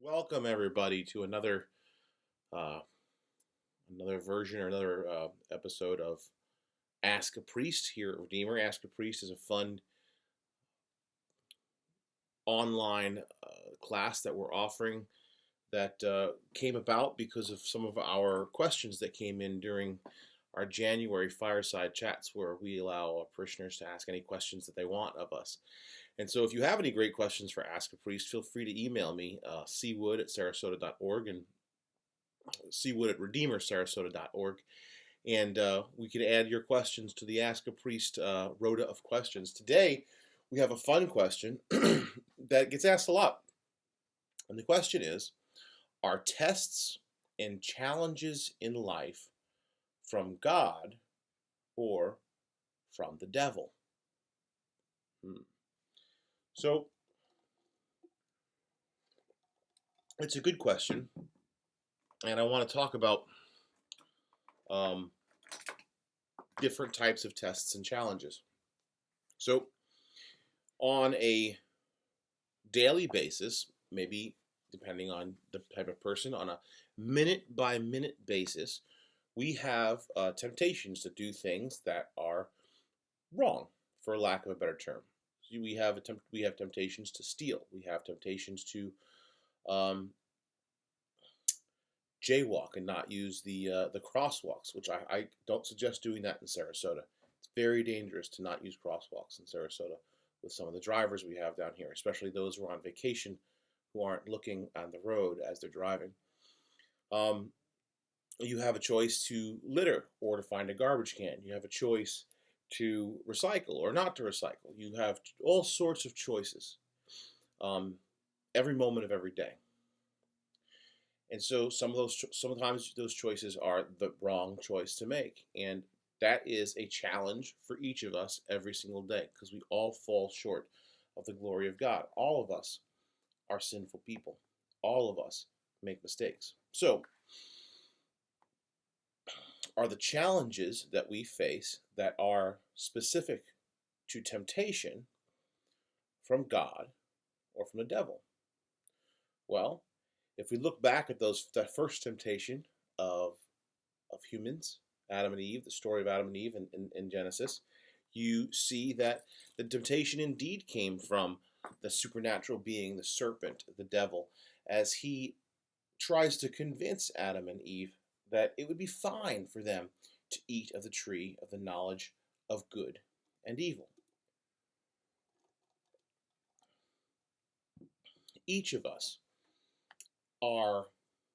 Welcome everybody to uh, another version or another episode of Ask a Priest here at Redeemer. Ask a Priest is a fun online class that we're offering that came about because of some of our questions that came in during our January fireside chats, where we allow parishioners to ask any questions that they want of us. And so, if you have any great questions for Ask a Priest, feel free to email me, cwood@sarasota.org, and cwood at redeemersarasota.org, and we can add your questions to the Ask a Priest rota of questions. Today, we have a fun question that gets asked a lot. And the question is, are tests and challenges in life from God or from the devil? So, it's a good question, and I want to talk about um, different types of tests and challenges. So, on a daily basis, maybe depending on the type of person, on a minute by minute basis, we have temptations to do things that are wrong, for lack of a better term. We have temptations to steal. We have temptations to um, jaywalk and not use the crosswalks, which I don't suggest doing that in Sarasota. It's very dangerous to not use crosswalks in Sarasota with some of the drivers we have down here, especially those who are on vacation who aren't looking on the road as they're driving. You have a choice to litter or to find a garbage can. You have a choice to recycle or not to recycle. You have all sorts of choices every moment of every day. And so sometimes those choices are the wrong choice to make. And that is a challenge for each of us every single day, because we all fall short of the glory of God. All of us are sinful people. All of us make mistakes. So, are the challenges that we face that are specific to temptation from God or from the devil? Well, if we look back at that first temptation of humans, Adam and Eve, the story of Adam and Eve in Genesis, you see that the temptation indeed came from the supernatural being, the serpent, the devil, as he tries to convince Adam and Eve that it would be fine for them to eat of the tree of the knowledge of good and evil. Each of us are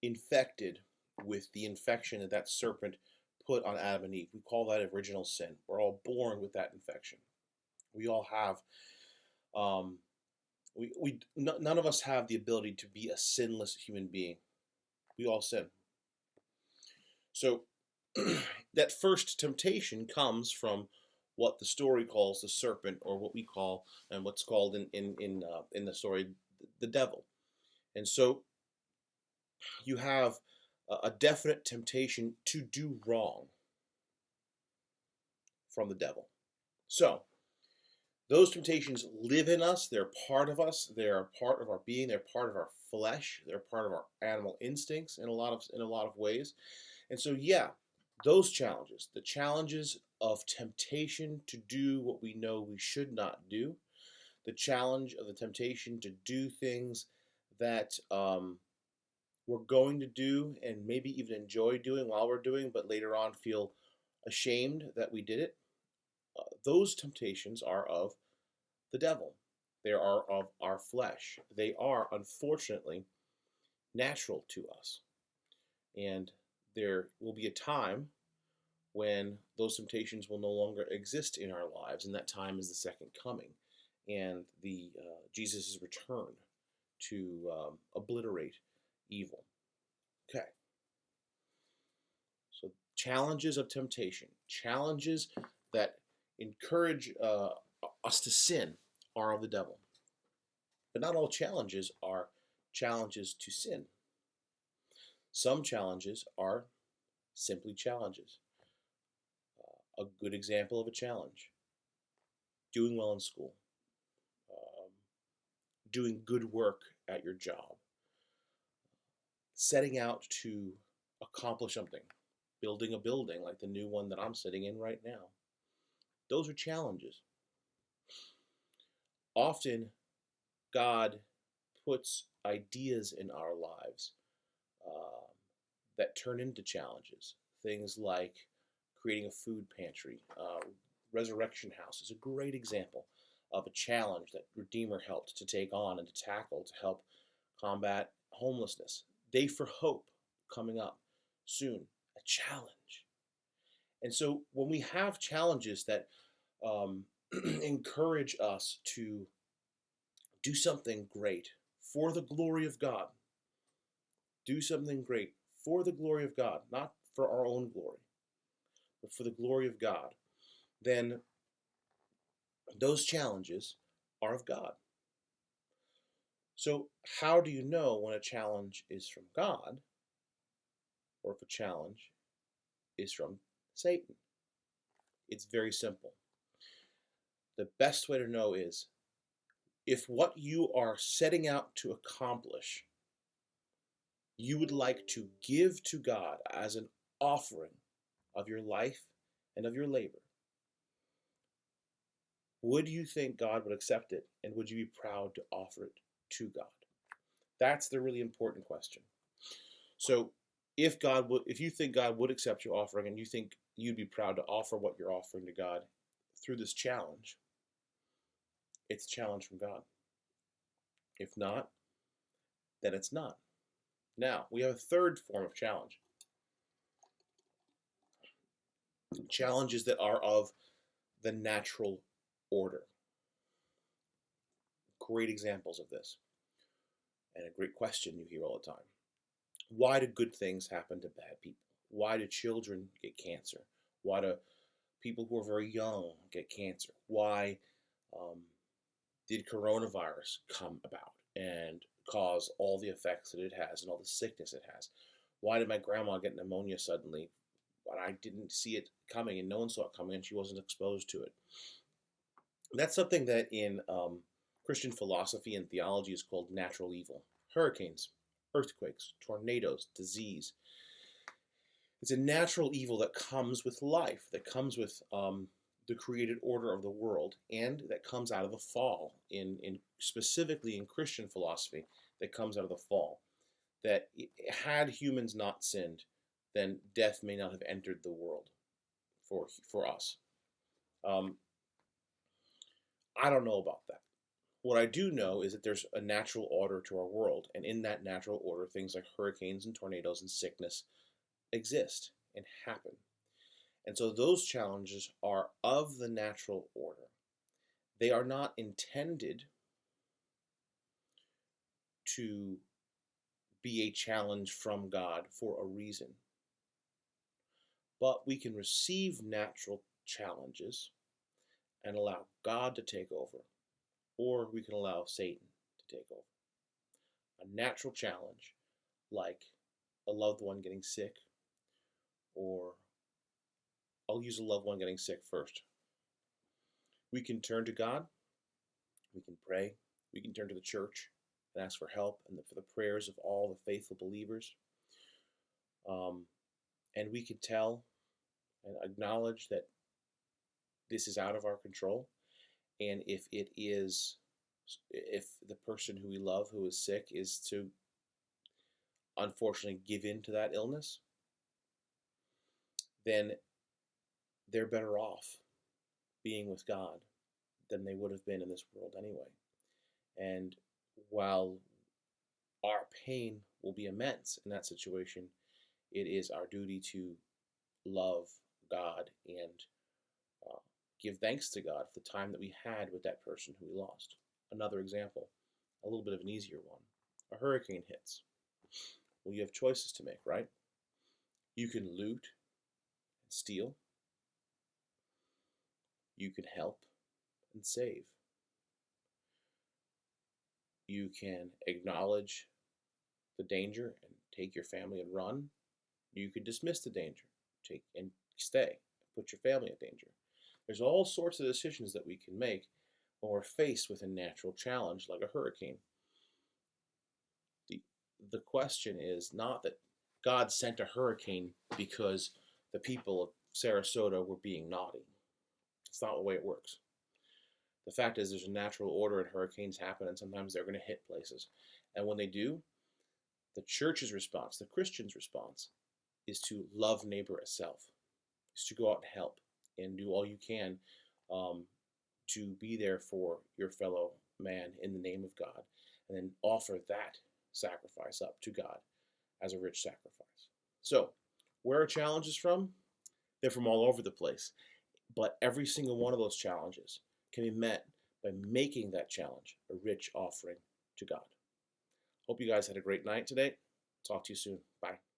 infected with the infection that serpent put on Adam and Eve. We call that original sin. We're all born with that infection. We all have, none of us have the ability to be a sinless human being. We all sin. So that first temptation comes from what the story calls the serpent, or what we call, and what's called in the story, the devil. And so you have a definite temptation to do wrong from the devil. So those temptations live in us. They're part of us. They're part of our being. They're part of our flesh. They're part of our animal instincts in a lot of ways. And so, yeah, those challenges, the challenges of temptation to do what we know we should not do, the challenge of the temptation to do things that we're going to do and maybe even enjoy doing while we're doing, but later on feel ashamed that we did it. Those temptations are of the devil. They are of our flesh. They are, unfortunately, natural to us. And there will be a time when those temptations will no longer exist in our lives, and that time is the second coming and the Jesus' return to obliterate evil. Okay. So challenges of temptation, challenges that encourage us to sin, are of the devil. But not all challenges are challenges to sin. Some challenges are simply challenges. A good example of a challenge: doing well in school, doing good work at your job, setting out to accomplish something, building a building like the new one that I'm sitting in right now. Those are challenges. Often, God puts ideas in our lives uh, that turn into challenges. Things like creating a food pantry. Resurrection House is a great example of a challenge that Redeemer helped to take on and to tackle to help combat homelessness. Day for Hope coming up soon, a challenge. And so when we have challenges that um, encourage us to do something great for the glory of God, do something great for the glory of God, not for our own glory, but for the glory of God, then those challenges are of God. So, how do you know when a challenge is from God or if a challenge is from Satan? It's very simple. The best way to know is if what you are setting out to accomplish you would like to give to God as an offering of your life and of your labor, would you think God would accept it, and would you be proud to offer it to God? That's the really important question. So if you think God would accept your offering and you think you'd be proud to offer what you're offering to God through this challenge, it's a challenge from God. If not, then it's not. Now, we have a third form of challenge. Challenges that are of the natural order. Great examples of this. And a great question you hear all the time. Why do good things happen to bad people? Why do children get cancer? Why do people who are very young get cancer? Why did coronavirus come about and cause all the effects that it has and all the sickness it has? Why did my grandma get pneumonia suddenly, but I didn't see it coming and no one saw it coming and she wasn't exposed to it? That's something that in Christian philosophy and theology is called natural evil. Hurricanes, earthquakes, tornadoes, disease. It's a natural evil that comes with life, that comes with the created order of the world, and that comes out of the fall. In specifically in Christian philosophy, that comes out of the fall. That had humans not sinned, then death may not have entered the world for us. I don't know about that. What I do know is that there's a natural order to our world, and in that natural order, things like hurricanes and tornadoes and sickness exist and happen. And so those challenges are of the natural order. They are not intended to be a challenge from God for a reason. But we can receive natural challenges and allow God to take over, or we can allow Satan to take over. A natural challenge, like a loved one getting sick, or I'll use a loved one getting sick first. We can turn to God, we can pray, we can turn to the church and ask for help and for the prayers of all the faithful believers. And we can tell and acknowledge that this is out of our control. And if the person who we love who is sick is to unfortunately give in to that illness, then they're better off being with God than they would have been in this world anyway. And while our pain will be immense in that situation, it is our duty to love God and give thanks to God for the time that we had with that person who we lost. Another example, a little bit of an easier one. A hurricane hits. Well, you have choices to make, right? You can loot and steal. You can help and save. You can acknowledge the danger and take your family and run. You could dismiss the danger, take and stay, put your family in danger. There's all sorts of decisions that we can make when we're faced with a natural challenge like a hurricane. the question is not that God sent a hurricane because the people of Sarasota were being naughty. It's not the way it works. The fact is, there's a natural order, and hurricanes happen, and sometimes they're going to hit places. And when they do, the church's response, the Christian's response, is to love neighbor as self, is to go out and help and do all you can um, to be there for your fellow man in the name of God, and then offer that sacrifice up to God as a rich sacrifice. So, where are challenges from? They're from all over the place. But every single one of those challenges can be met by making that challenge a rich offering to God. Hope you guys had a great night today. Talk to you soon. Bye.